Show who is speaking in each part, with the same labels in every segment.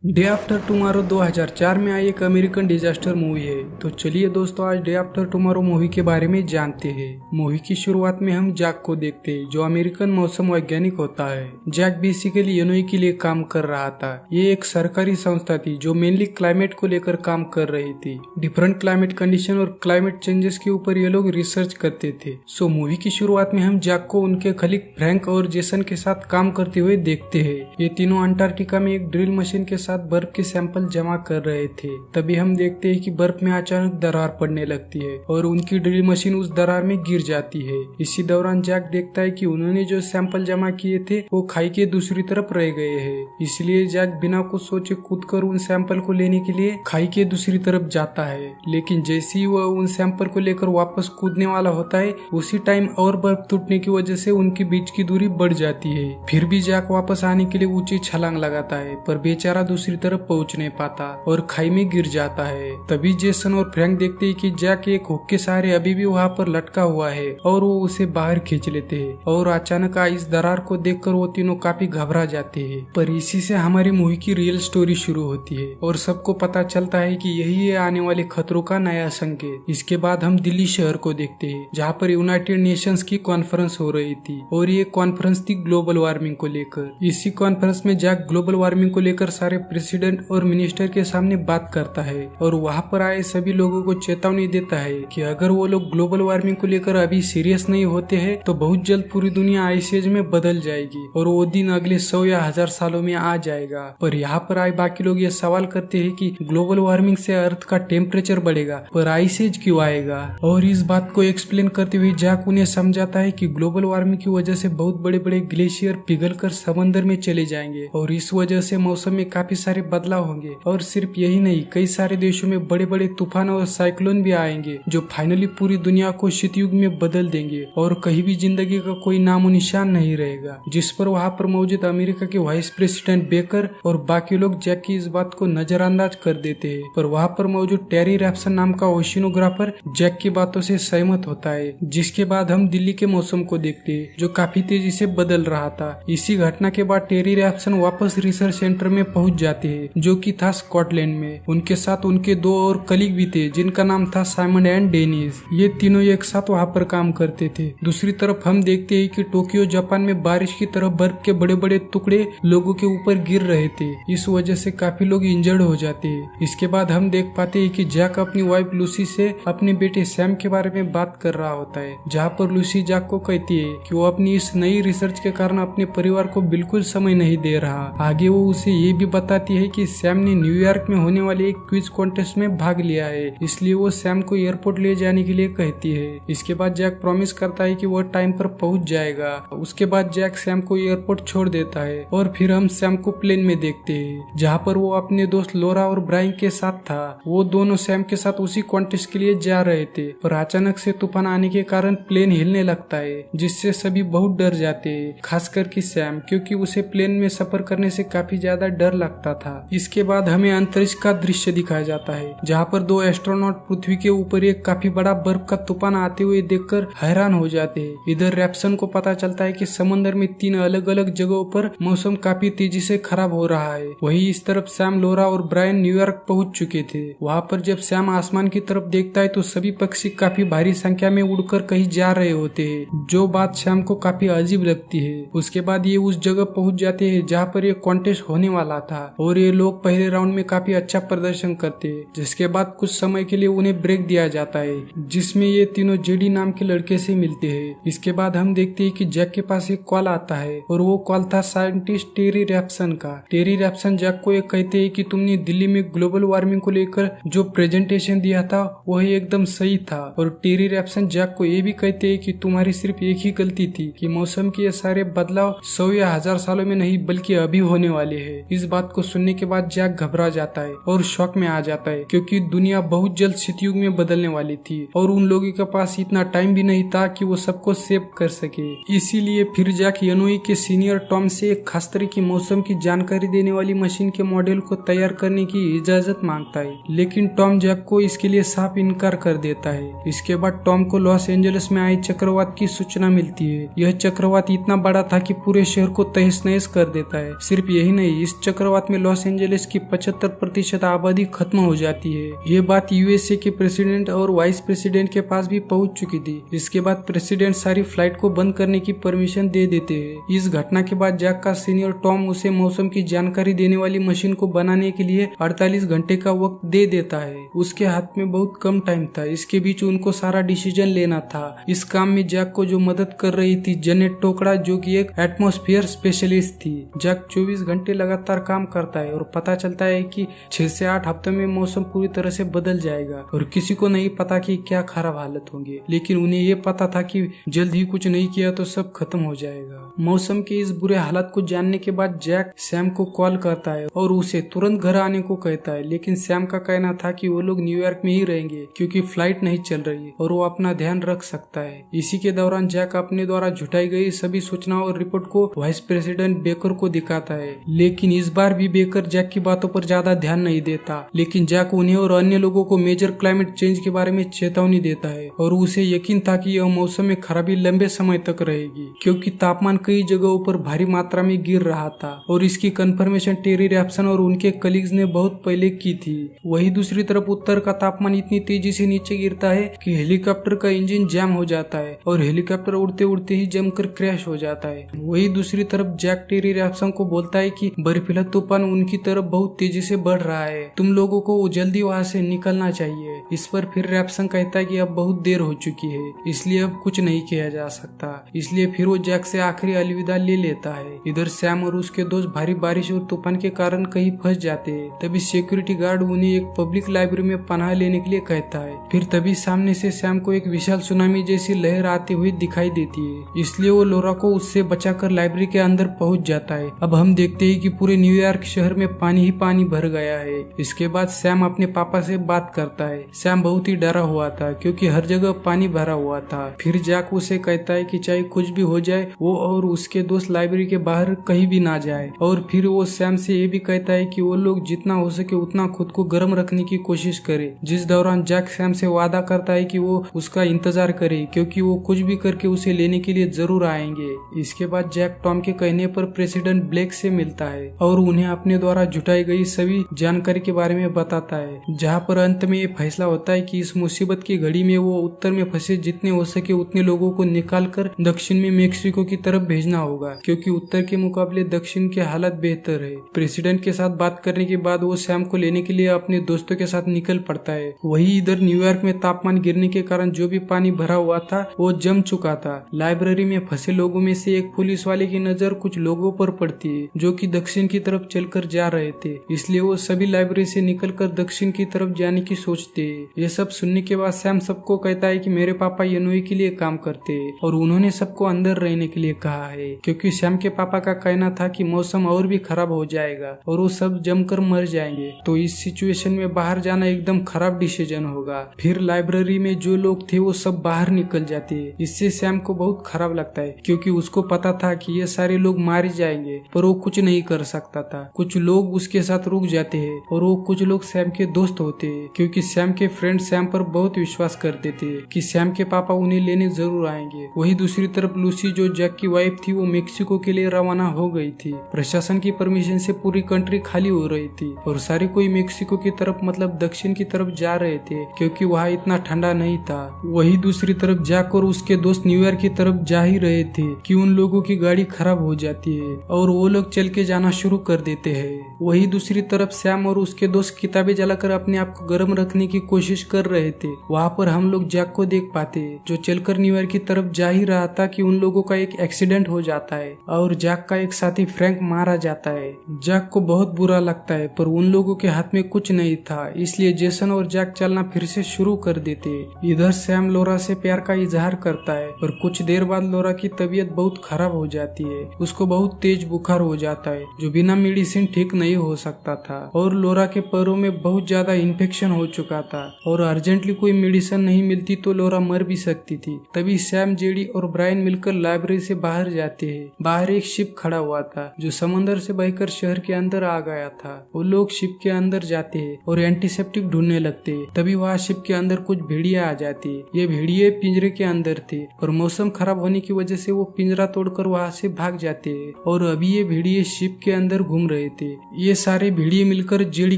Speaker 1: Day after tomorrow 2004 में आई एक American disaster movie है। तो चलिए दोस्तों, आज डे आफ्टर टुमारो मूवी के बारे में जानते हैं। मूवी की शुरुआत में हम जैक को देखते हैं, जो अमेरिकन मौसम वैज्ञानिक होता है। जैक बेसिकली यूएनओ के लिए काम कर रहा था। ये एक सरकारी संस्था थी जो मेनली क्लाइमेट को लेकर काम कर रही थी। डिफरेंट क्लाइमेट कंडीशन और क्लाइमेट चेंजेस के ऊपर ये लोग रिसर्च करते थे। सो मूवी की शुरुआत में हम जैक को उनके खलीग फ्रैंक और जेसन के साथ काम करते हुए देखते हैं। ये तीनों अंटार्कटिका में एक ड्रिल मशीन के साथ बर्फ के सैंपल जमा कर रहे थे। तभी हम देखते हैं कि बर्फ में अचानक दरार पड़ने लगती है और उनकी ड्रिल मशीन उस दरार में गिर जाती है। इसी दौरान जैक देखता है कि उन्होंने जो सैंपल जमा किए थे वो खाई के दूसरी तरफ रह गए हैं। इसलिए जैक बिना कुछ सोचे कूदकर उन सैंपल को लेने के लिए खाई के दूसरी तरफ जाता है। लेकिन जैसे ही वह उन सैंपल को लेकर वापस कूदने वाला होता है, उसी टाइम और बर्फ टूटने की वजह से उनके बीच की दूरी बढ़ जाती है। फिर भी जैक वापस आने के लिए ऊंची छलांग लगाता है, पर बेचारा दूसरी तरफ पहुंच नहीं पाता और खाई में गिर जाता है। तभी जेसन और फ्रैंक देखते हैं कि जैक एक हुक के सहारे अभी भी वहाँ पर लटका हुआ है और वो उसे बाहर खींच लेते हैं। और अचानक इस दरार को देखकर वो तीनों काफी घबरा जाते हैं। पर इसी से हमारी मूवी की रियल स्टोरी शुरू होती है और सबको पता चलता है कि यही है आने वाले खतरों का नया संकेत। इसके बाद हम दिल्ली शहर को देखते हैं, जहाँ पर यूनाइटेड नेशंस की कॉन्फ्रेंस हो रही थी और ये कॉन्फ्रेंस थी ग्लोबल वार्मिंग को लेकर। इसी कॉन्फ्रेंस में जैक ग्लोबल वार्मिंग को लेकर सारे प्रेसिडेंट और मिनिस्टर के सामने बात करता है और वहाँ पर आए सभी लोगों को चेतावनी देता है कि अगर वो लोग ग्लोबल वार्मिंग को लेकर अभी सीरियस नहीं होते हैं तो बहुत जल्द पूरी दुनिया आइस एज में बदल जाएगी और वो दिन अगले 100 या 1000 सालों में आ जाएगा। पर यहाँ पर आए बाकी लोग ये सवाल करते हैं कि ग्लोबल वार्मिंग से अर्थ का टेम्परेचर बढ़ेगा, पर आइस एज क्यों आएगा। और इस बात को एक्सप्लेन करते हुए जैक उन्हें समझाता है कि ग्लोबल वार्मिंग की वजह से बहुत बड़े बड़े ग्लेशियर पिघलकर समंदर में चले जाएंगे और इस वजह से मौसम में काफी सारे बदलाव होंगे। और सिर्फ यही नहीं, कई सारे देशों में बड़े बड़े तूफान और साइक्लोन भी आएंगे जो फाइनली पूरी दुनिया को शीतयुग में बदल देंगे और कहीं भी जिंदगी का कोई नामो निशान नहीं रहेगा। जिस पर वहाँ पर मौजूद अमेरिका के वाइस प्रेसिडेंट बेकर और बाकी लोग जैक की इस बात को नजरअंदाज कर देते हैं। पर वहाँ पर मौजूद टेरी रैप्सन नाम का ओशिनोग्राफर जैक की बातों से सहमत होता है। जिसके बाद हम दिल्ली के मौसम को देखते हैं, जो काफी तेजी से बदल रहा था। इसी घटना के बाद टेरी रैप्सन वापस रिसर्च सेंटर में पहुंच जाते हैं, जो कि था स्कॉटलैंड में। उनके साथ उनके दो और कलीग भी थे, जिनका नाम था साइमन एंड डेनिस। ये तीनों एक साथ वहाँ पर काम करते थे। दूसरी तरफ हम देखते हैं कि टोक्यो जापान में बारिश की तरह बर्फ के बड़े बड़े टुकड़े लोगों के ऊपर गिर रहे थे। इस वजह से काफी लोग इंजर्ड हो जाते हैं। इसके बाद हम देख पाते हैं कि जैक अपनी वाइफ लूसी से अपने बेटे सैम के बारे में बात कर रहा होता है, जहाँ पर लूसी जैक को कहती है कि वो अपनी इस नई रिसर्च के कारण अपने परिवार को बिल्कुल समय नहीं दे रहा। आगे वो उसे ये भी बताती है कि सैम ने न्यूयॉर्क में होने वाले एक क्विज कॉन्टेस्ट में भाग लिया है, इसलिए वो सैम को एयरपोर्ट ले जाने के लिए कहती है। इसके बाद जैक प्रॉमिस करता है कि वो टाइम पर पहुंच जाएगा। उसके बाद जैक सैम को एयरपोर्ट छोड़ देता है और फिर हम सैम को प्लेन में देखते हैं, जहाँ पर वो अपने दोस्त लोरा और ब्रायन के साथ था। वो दोनों सैम के साथ उसी कॉन्टेस्ट के लिए जा रहे थे, पर अचानक से तूफान आने के कारण प्लेन हिलने लगता है, जिससे सभी बहुत डर जाते हैं, खासकर कि सैम, क्योंकि उसे प्लेन में सफर करने से काफी ज्यादा डर लगता था। इसके बाद हमें अंतरिक्ष का दृश्य दिखाया जाता है, जहाँ पर दो एस्ट्रोनॉट पृथ्वी के ऊपर एक काफी बड़ा बर्फ का तूफान आते हुए देखकर हैरान हो जाते हैं। इधर रैप्सन को पता चलता है कि समंदर में 3 अलग अलग जगहों पर मौसम काफी तेजी से खराब हो रहा है। वही इस तरफ सैम, लोरा और ब्रायन न्यूयॉर्क पहुंच चुके थे। वहाँ पर जब सैम आसमान की तरफ देखता है तो सभी पक्षी काफी भारी संख्या में उड़कर कहीं जा रहे होते हैं, जो बात सैम को काफी अजीब लगती है। उसके बाद ये उस जगह पहुंच जाते हैं जहाँ पर ये कॉन्टेस्ट होने वाला था और ये लोग पहले राउंड में काफी अच्छा प्रदर्शन करते हैं, जिसके बाद कुछ समय के लिए उन्हें ब्रेक दिया जाता है, जिसमें ये तीनों जेडी नाम के लड़के से मिलते हैं। इसके बाद हम देखते हैं कि जैक के पास एक कॉल आता है और वो कॉल था साइंटिस्ट टेरी रैप्सन का। टेरी रैप्सन जैक को ये कहते हैं कि तुमने दिल्ली में ग्लोबल वार्मिंग को लेकर जो प्रेजेंटेशन दिया था वही एकदम सही था। और टेरी रैप्सन जैक को ये भी कहते हैं कि तुम्हारी सिर्फ एक ही गलती थी कि मौसम के ये सारे बदलाव 100 या 1000 सालों में नहीं बल्कि अभी होने वाले हैं। इस बात को सुनने के बाद जैक घबरा जाता है और शॉक में आ जाता है, क्योंकि दुनिया बहुत जल्द शीतयुग में बदलने वाली थी और उन लोगों के पास इतना टाइम भी नहीं था कि वो सबको सेव कर सके। इसीलिए फिर जैक यूएनओ के सीनियर टॉम से एक खास तरह की मौसम की जानकारी देने वाली मशीन के मॉडल को तैयार करने की इजाजत मांगता है, लेकिन टॉम जैक को इसके लिए साफ इनकार कर देता है। इसके बाद टॉम को लॉस एंजलिस में आए चक्रवात की सूचना मिलती है। यह चक्रवात इतना बड़ा था कि पूरे शहर को तहस नहस कर देता है। सिर्फ यही नहीं, इस चक्रवात शुरुआत में लॉस एंजलिस की 75% आबादी खत्म हो जाती है। ये बात यूएसए के प्रेसिडेंट और वाइस प्रेसिडेंट के पास भी पहुंच चुकी थी। इसके बाद प्रेसिडेंट सारी फ्लाइट को बंद करने की परमिशन दे देते हैं। इस घटना के बाद जैक का सीनियर टॉम उसे मौसम की जानकारी देने वाली मशीन को बनाने के लिए 48 घंटे का वक्त दे देता है। उसके हाथ में बहुत कम टाइम था, इसके बीच उनको सारा डिसीजन लेना था। इस काम में जैक को जो मदद कर रही थी जेनेट टोकड़ा, जो कि एक एटमॉस्फेयर स्पेशलिस्ट थी। जैक 24 घंटे लगातार काम करता है और पता चलता है कि 6 से 8 हफ्ते में मौसम पूरी तरह से बदल जाएगा और किसी को नहीं पता कि क्या खराब हालत होंगे, लेकिन उन्हें ये पता था कि जल्द ही कुछ नहीं किया तो सब खत्म हो जाएगा। मौसम के इस बुरे हालत को जानने के बाद जैक सैम को कॉल करता है और उसे तुरंत घर आने को कहता है, लेकिन सैम का कहना था कि वो लोग न्यूयॉर्क में ही रहेंगे क्योंकि फ्लाइट नहीं चल रही और वो अपना ध्यान रख सकता है। इसी के दौरान जैक अपने द्वारा जुटाई गई सभी सूचनाओं और रिपोर्ट को वाइस प्रेसिडेंट बेकर को दिखाता है, लेकिन इस बार भी बेकर जैक की बातों पर ज्यादा ध्यान नहीं देता। लेकिन जैक उन्हें और अन्य लोगों को मेजर क्लाइमेट चेंज के बारे में चेतावनी देता है और उसे यकीन था कि यह मौसम में खराबी लंबे समय तक रहेगी क्योंकि तापमान कई जगहों पर भारी मात्रा में गिर रहा था और इसकी कंफर्मेशन टेरी रैप्सन और उनके कलीग्स ने बहुत पहले की थी। वही दूसरी तरफ उत्तर का तापमान इतनी तेजी से नीचे गिरता है कि हेलीकॉप्टर का इंजन जैम हो जाता है और हेलीकॉप्टर उड़ते उड़ते ही जमकर क्रैश हो जाता है। वही दूसरी तरफ जैक टेरी रैप्सन को बोलता है कि बर्फीला तूफान उनकी तरफ बहुत तेजी से बढ़ रहा है, तुम लोगों को जल्दी वहाँ से निकलना चाहिए। इस पर फिर रैप्सन कहता है कि अब बहुत देर हो चुकी है, इसलिए अब कुछ नहीं किया जा सकता। इसलिए फिर वो जैक से आखिरी अलविदा ले लेता है। इधर सैम और उसके दोस्त भारी बारिश और तूफान के कारण कहीं फंस जाते हैं। तभी सिक्योरिटी गार्ड उन्हें एक पब्लिक लाइब्रेरी में पनाह लेने के लिए कहता है। फिर तभी सामने से सैम को एक विशाल सुनामी जैसी लहर आती हुई दिखाई देती है, इसलिए वो लोरा को उससे बचाकर लाइब्रेरी के अंदर पहुंच जाता है। अब हम देखते हैं कि पूरे न्यूयॉर्क शहर में पानी ही पानी भर गया है। इसके बाद सैम अपने पापा से बात करता है। सैम बहुत ही डरा हुआ था क्योंकि हर जगह पानी भरा हुआ था। फिर जैक उसे कहता है कि चाहे कुछ भी हो जाए वो और उसके दोस्त लाइब्रेरी के बाहर कहीं भी ना जाए। और फिर वो सैम से ये भी कहता है कि वो लोग जितना हो सके उतना खुद को गर्म रखने की कोशिश करे, जिस दौरान जैक सैम से वादा करता है कि वो उसका इंतजार करे क्योंकि वो कुछ भी करके उसे लेने के लिए जरूर आएंगे। इसके बाद जैक टॉम के कहने पर प्रेसिडेंट ब्लेक से मिलता है और उन्हें अपने द्वारा जुटाई गई सभी जानकारी के बारे में बताता है, जहाँ पर अंत में ये फैसला होता है कि इस मुसीबत की घड़ी में वो उत्तर में फंसे जितने हो सके उतने लोगों को निकालकर दक्षिण में मेक्सिको की तरफ भेजना होगा क्योंकि उत्तर के मुकाबले दक्षिण की हालत बेहतर है। प्रेसिडेंट के साथ बात करने के बाद वो सैम को लेने के लिए अपने दोस्तों के साथ निकल पड़ता है। वही इधर न्यूयॉर्क में तापमान गिरने के कारण जो भी पानी भरा हुआ था वो जम चुका था। लाइब्रेरी में फंसे लोगों में से एक पुलिस वाले की नजर कुछ लोगों पर पड़ती है जो कि दक्षिण की तरफ चलकर जा रहे थे, इसलिए वो सभी लाइब्रेरी से निकलकर दक्षिण की तरफ जाने की सोचते हैं। ये सब सुनने के बाद सैम सबको कहता है कि मेरे पापा इलिनॉय के लिए काम करते हैं और उन्होंने सबको अंदर रहने के लिए कहा है क्योंकि सैम के पापा का कहना था कि मौसम और भी खराब हो जाएगा और वो सब जमकर मर जाएंगे, तो इस सिचुएशन में बाहर जाना एकदम खराब डिसीजन होगा। फिर लाइब्रेरी में जो लोग थे वो सब बाहर निकल जाते हैं। इससे सैम को बहुत खराब लगता है क्योंकि उसको पता था कि ये सारे लोग मारे जाएंगे, पर वो कुछ नहीं कर सकता था। कुछ लोग उसके साथ रुक जाते हैं और वो कुछ लोग सैम के दोस्त होते हैं क्योंकि सैम के फ्रेंड सैम पर बहुत विश्वास करते थे कि सैम के पापा उन्हें लेने जरूर आएंगे। वही दूसरी तरफ लूसी जो जैक की वाइफ थी वो मेक्सिको के लिए रवाना हो गई थी। प्रशासन की परमिशन से पूरी कंट्री खाली हो रही थी और सारे कोई मेक्सिको की तरफ मतलब दक्षिण की तरफ जा रहे थे क्योंकि वहाँ इतना ठंडा नहीं था। वही दूसरी तरफ जैक और उसके दोस्त न्यूयॉर्क की तरफ जा ही रहे थे कि उन लोगों की गाड़ी खराब हो जाती है और वो लोग चल के जाना शुरू कर देते हैं। वही दूसरी तरफ सैम और उसके दोस्त किताबें जलाकर अपने आप को गर्म रखने की कोशिश कर रहे थे। वहाँ पर हम लोग जैक को देख पाते जो चलकर न्यूयॉर्क की तरफ जा ही रहा था कि उन लोगों का एक एक्सीडेंट हो जाता है और जैक का एक साथी फ्रैंक मारा जाता है। जैक को बहुत बुरा लगता है पर उन लोगों के हाथ में कुछ नहीं था, इसलिए जेसन और जैक चलना फिर से शुरू कर देते। इधर सैम लोरा से प्यार का इजहार करता है पर कुछ देर बाद लोरा की तबीयत बहुत खराब हो जाती है। उसको बहुत तेज बुखार हो जाता है जो बिना मेडिसिन ठीक नहीं हो सकता था और लोरा के पैरों में बहुत ज्यादा इन्फेक्शन हो चुका था और अर्जेंटली कोई मेडिसिन नहीं मिलती तो लोरा मर भी सकती थी। तभी सैम, जेडी और ब्रायन मिलकर लाइब्रेरी से बाहर जाते हैं। बाहर एक शिप खड़ा हुआ था जो समंदर से बहकर शहर के अंदर आ गया था। वो लोग शिप के अंदर जाते हैं और एंटीसेप्टिक ढूंढने लगते हैं। तभी वहाँ शिप के अंदर कुछ भेड़िया आ जाती है। ये भेड़िए पिंजरे के अंदर थे और मौसम खराब होने की वजह से वो पिंजरा तोड़कर वहाँ से भाग जाते हैं और अभी ये भेड़िए शिप के अंदर घूम रहे रहे थे। ये सारे भेड़िए मिलकर जेडी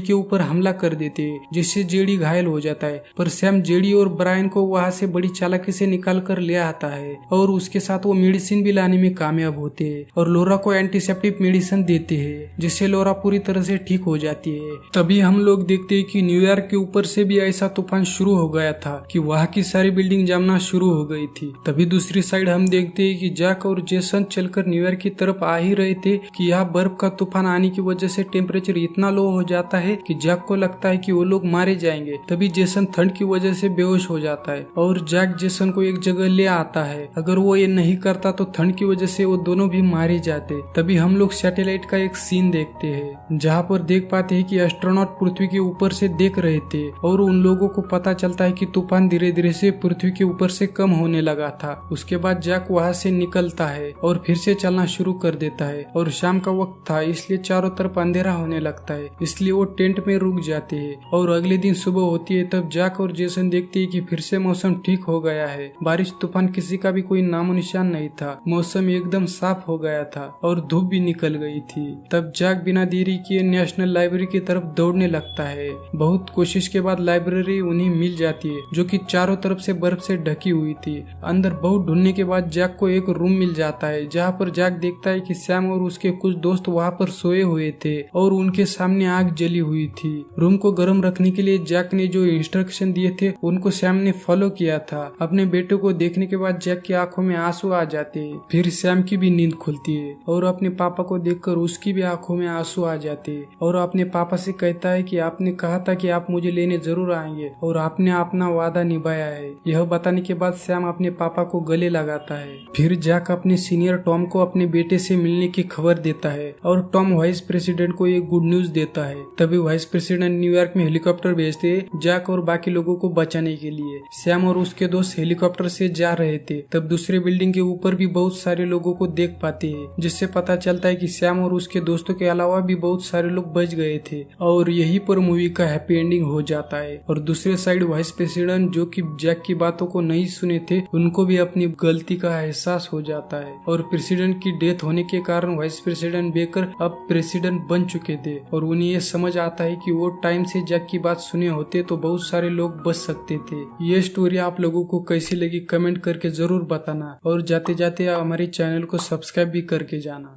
Speaker 1: के ऊपर हमला कर देते जिससे जेडी घायल हो जाता है, पर सैम जेडी और ब्रायन को वहाँ से बड़ी चालाकी से निकाल कर ले आता है और उसके साथ वो मेडिसिन भी लाने में कामयाब होते हैं और लोरा को एंटीसेप्टिक मेडिसिन देते हैं जिससे लोरा पूरी तरह से ठीक हो जाती है। तभी हम लोग देखते हैं कि न्यूयॉर्क के ऊपर से भी ऐसा तूफान शुरू हो गया था कि वहाँ की सारी बिल्डिंग जमना शुरू हो गई थी। तभी दूसरी साइड हम देखते हैं कि जैक और जेसन चलकर न्यूयॉर्क की तरफ आ ही रहे थे कि यहाँ बर्फ का तूफान आने की वजह से टेम्परेचर इतना लो हो जाता है कि जैक को लगता है कि वो लोग मारे जाएंगे। तभी जेसन ठंड की वजह से बेहोश हो जाता है और जैक जेसन को एक जगह ले आता है। अगर वो ये नहीं करता तो ठंड की वजह से वो दोनों भी मारे जाते। तभी हम लोग सैटेलाइट का एक सीन देखते हैं जहाँ पर देख पाते हैं कि एस्ट्रोनॉट पृथ्वी के ऊपर से देख रहे थे और उन लोगों को पता चलता है कि तूफान धीरे धीरे से पृथ्वी के ऊपर से कम होने लगा था। उसके बाद जैक वहाँ से निकलता है और फिर से चलना शुरू कर देता है और शाम का वक्त था इसलिए चारों तरफ अंधेरा होने लगता है, इसलिए वो टेंट में रुक जाते हैं। और अगले दिन सुबह होती है तब जैक और जेसन देखते हैं कि फिर से मौसम ठीक हो गया है। बारिश तूफान किसी का भी कोई नामो निशान नहीं था, मौसम एकदम साफ हो गया था और धूप भी निकल गई थी। तब जैक बिना देरी किए नेशनल लाइब्रेरी की तरफ दौड़ने लगता है। बहुत कोशिश के बाद लाइब्रेरी उन्हें मिल जाती है जो कि चारों तरफ से बर्फ से ढकी हुई थी। अंदर बहुत ढूंढने के बाद जैक को एक रूम मिल जाता है जहाँ पर जैक देखता है कि सैम और उसके कुछ दोस्त वहाँ पर सोए हुए थे और उनके सामने आग जली हुई थी। रूम को गर्म रखने के लिए जैक ने जो इंस्ट्रक्शन दिए थे उनको सैम ने फॉलो किया था। अपने बेटे को देखने के बाद जैक की आंखों में आंसू आ जाते हैं। फिर सैम की भी नींद खुलती है और अपने पापा को देखकर उसकी भी आंखों में आंसू आ जाते हैं और अपने पापा से कहता है कि आपने कहा था कि आप मुझे लेने जरूर आएंगे और आपने अपना वादा निभाया है। यह बताने के बाद सैम अपने पापा को गले लगाता है। फिर जैक अपने सीनियर टॉम को अपने बेटे से मिलने की खबर देता है और टॉम वाइस प्रेसिडेंट को एक गुड न्यूज देता है। तभी वाइस प्रेसिडेंट न्यूयॉर्क में हेलीकॉप्टर भेजते जैक और बाकी लोगों को बचाने के लिए। सैम और उसके दोस्त हेलीकॉप्टर से जा रहे थे तब दूसरे बिल्डिंग के ऊपर भी बहुत सारे लोगों को देख पाते हैं जिससे पता चलता है कि सैम और उसके दोस्तों के अलावा भी बहुत सारे लोग बच गए थे और यही पर मूवी का हैप्पी एंडिंग हो जाता है। और दूसरे साइड वाइस प्रेसिडेंट जो कि जैक की बातों को नहीं सुने थे उनको भी अपनी गलती का एहसास हो जाता है और प्रेसिडेंट की डेथ होने के कारण वाइस प्रेसिडेंट बेकर अब प्रेसिडेंट बन चुके थे और उन्हें ये समझ आता है कि वो टाइम से जैक की बात सुने होते तो बहुत सारे लोग बच सकते थे। ये स्टोरी आप लोगों को कैसी लगी कमेंट करके जरूर बताना और जाते जाते हमारे चैनल को सब्सक्राइब भी करके जाना।